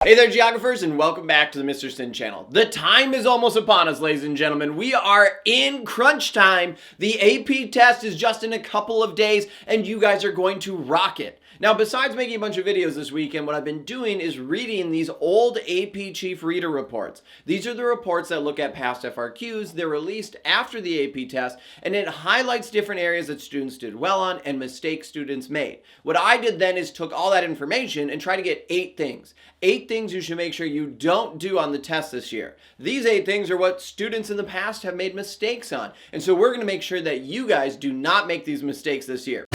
Hey there, geographers, and welcome back to the Mr. Sin channel. The time is almost upon us, ladies and gentlemen. We are in crunch time. The AP test is just in a couple of days, and you guys are going to rock it. Now, besides making a bunch of videos this weekend, what I've been doing is reading these old AP Chief Reader reports. These are the reports that look at past FRQs. They're released after the AP test, and it highlights different areas that students did well on and mistakes students made. What I did then is took all that information and tried to get 8 things. 8 things you should make sure you don't do on the test this year. These 8 things are what students in the past have made mistakes on. And so we're going to make sure that you guys do not make these mistakes this year.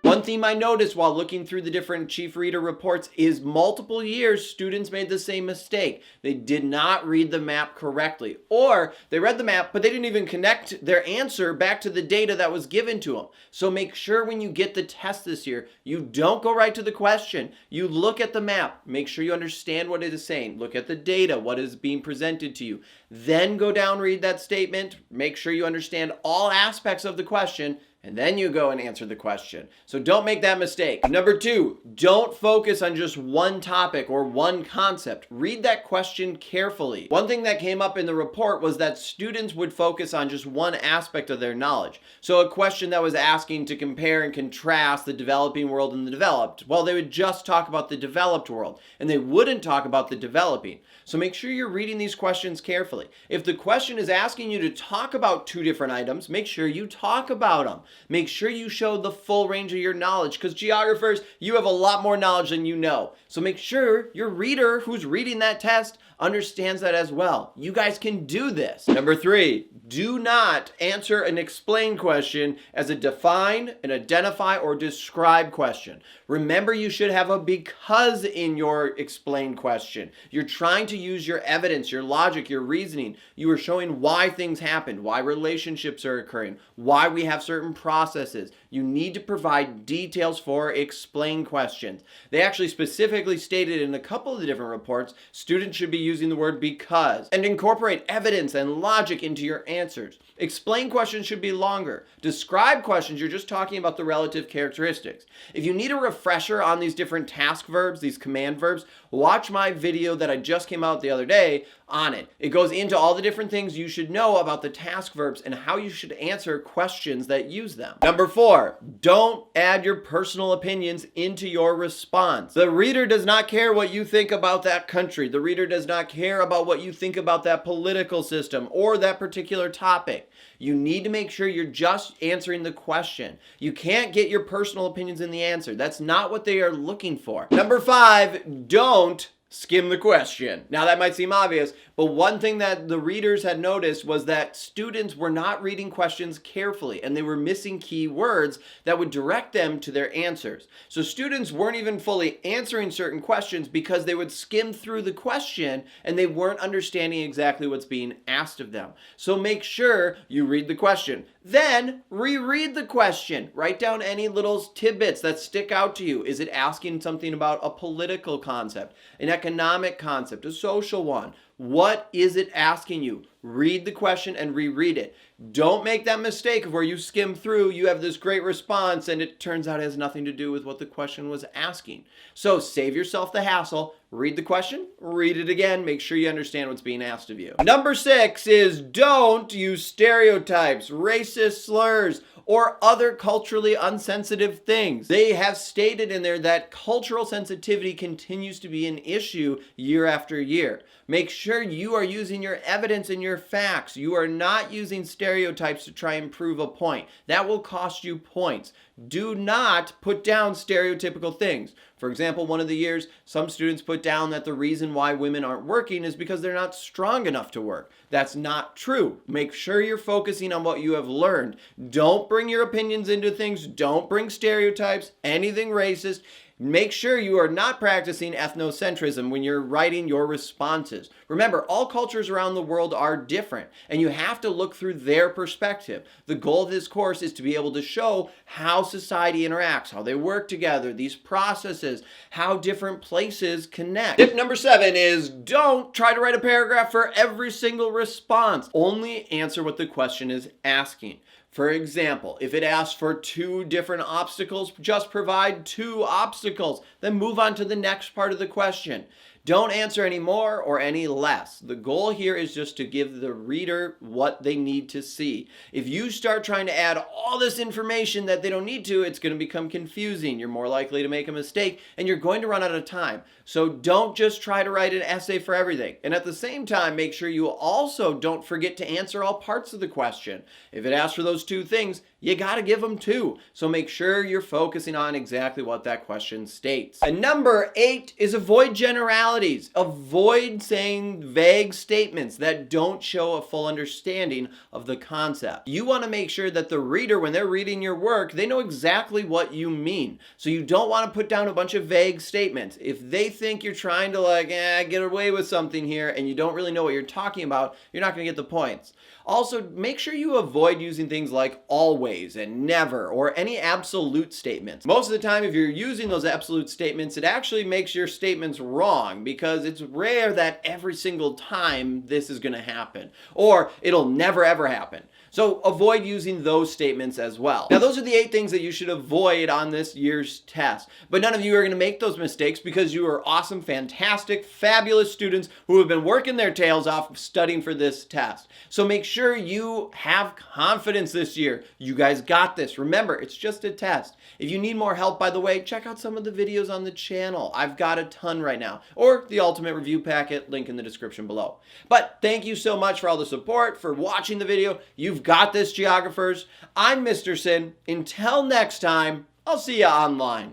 One theme I noticed while looking through the different Chief Reader reports is multiple years students made the same mistake. They did not read the map correctly, or they read the map but they didn't even connect their answer back to the data that was given to them. So make sure when you get the test this year, you don't go right to the question. You look at the map, make sure you understand what it is saying, look at the data, what is being presented to you, then go down, read that statement, make sure you understand all aspects of the question, and then you go and answer the question. So don't make that mistake. Number 2, don't focus on just one topic or one concept. Read that question carefully. One thing that came up in the report was that students would focus on just one aspect of their knowledge. So a question that was asking to compare and contrast the developing world and the developed, well, they would just talk about the developed world and they wouldn't talk about the developing. So make sure you're reading these questions carefully. If the question is asking you to talk about 2 different items, make sure you talk about them. Make sure you show the full range of your knowledge, because geographers, you have a lot more knowledge than you know. So make sure your reader who's reading that test understands that as well. You guys can do this. Number 3, do not answer an explain question as a define, an identify, or describe question. Remember, you should have a because in your explain question. You're trying to use your evidence, your logic, your reasoning. You are showing why things happened, why relationships are occurring, why we have certain processes. You need to provide details for explain questions. They actually specifically stated in a couple of the different reports, students should be using the word because and incorporate evidence and logic into your answers. Explain questions should be longer. Describe questions, you're just talking about the relative characteristics. If you need a refresher on these different task verbs, these command verbs, watch my video that I just came out the other day on it. It goes into all the different things you should know about the task verbs and how you should answer questions that use them. Number 4, don't add your personal opinions into your response. The reader does not care what you think about that country. The reader does not care about what you think about that political system or that particular topic. You need to make sure you're just answering the question. You can't get your personal opinions in the answer. That's not what they are looking for. Number 5, don't skim the question. Now that might seem obvious, but one thing that the readers had noticed was that students were not reading questions carefully and they were missing key words that would direct them to their answers. So students weren't even fully answering certain questions because they would skim through the question and they weren't understanding exactly what's being asked of them. So make sure you read the question. Then reread the question. Write down any little tidbits that stick out to you. Is it asking something about a political concept, an economic concept, a social one? What is it asking you? Read the question and reread it. Don't make that mistake of where you skim through, you have this great response, and it turns out it has nothing to do with what the question was asking. So save yourself the hassle. Read the question, read it again, make sure you understand what's being asked of you. Number 6 is don't use stereotypes, racist slurs, or other culturally unsensitive things. They have stated in there that cultural sensitivity continues to be an issue year after year. Make sure you are using your evidence and your facts. You are not using stereotypes to try and prove a point. That will cost you points. Do not put down stereotypical things. For example, one of the years, some students put down that the reason why women aren't working is because they're not strong enough to work. That's not true. Make sure you're focusing on what you have learned. Don't bring your opinions into things. Don't bring stereotypes, anything racist. Make sure you are not practicing ethnocentrism when you're writing your responses. Remember, all cultures around the world are different, and you have to look through their perspective. The goal of this course is to be able to show how society interacts, how they work together, these processes, how different places connect. Tip number 7 is don't try to write a paragraph for every single response. Only answer what the question is asking. For example, if it asks for 2 different obstacles, just provide 2 obstacles, then move on to the next part of the question. Don't answer any more or any less. The goal here is just to give the reader what they need to see. If you start trying to add all this information that they don't need to, it's going to become confusing. You're more likely to make a mistake and you're going to run out of time. So don't just try to write an essay for everything. And at the same time, make sure you also don't forget to answer all parts of the question. If it asks for those 2 things, you got to give them 2. So make sure you're focusing on exactly what that question states. And number 8 is avoid generalities. Avoid saying vague statements that don't show a full understanding of the concept. You want to make sure that the reader, when they're reading your work, they know exactly what you mean. So you don't want to put down a bunch of vague statements. If they think you're trying to get away with something here and you don't really know what you're talking about, you're not going to get the points. Also, make sure you avoid using things like always and never or any absolute statements. Most of the time, if you're using those absolute statements, it actually makes your statements wrong because it's rare that every single time this is going to happen or it'll never ever happen. So avoid using those statements as well. Now, those are the 8 things that you should avoid on this year's test. But none of you are going to make those mistakes because you are awesome, fantastic, fabulous students who have been working their tails off studying for this test. So make sure you have confidence this year. You guys got this. Remember, it's just a test. If you need more help, by the way, check out some of the videos on the channel. I've got a ton right now. Or the Ultimate Review Packet, link in the description below. But thank you so much for all the support, for watching the video. You've got this, geographers. I'm Mr. Sin. Until next time, I'll see you online.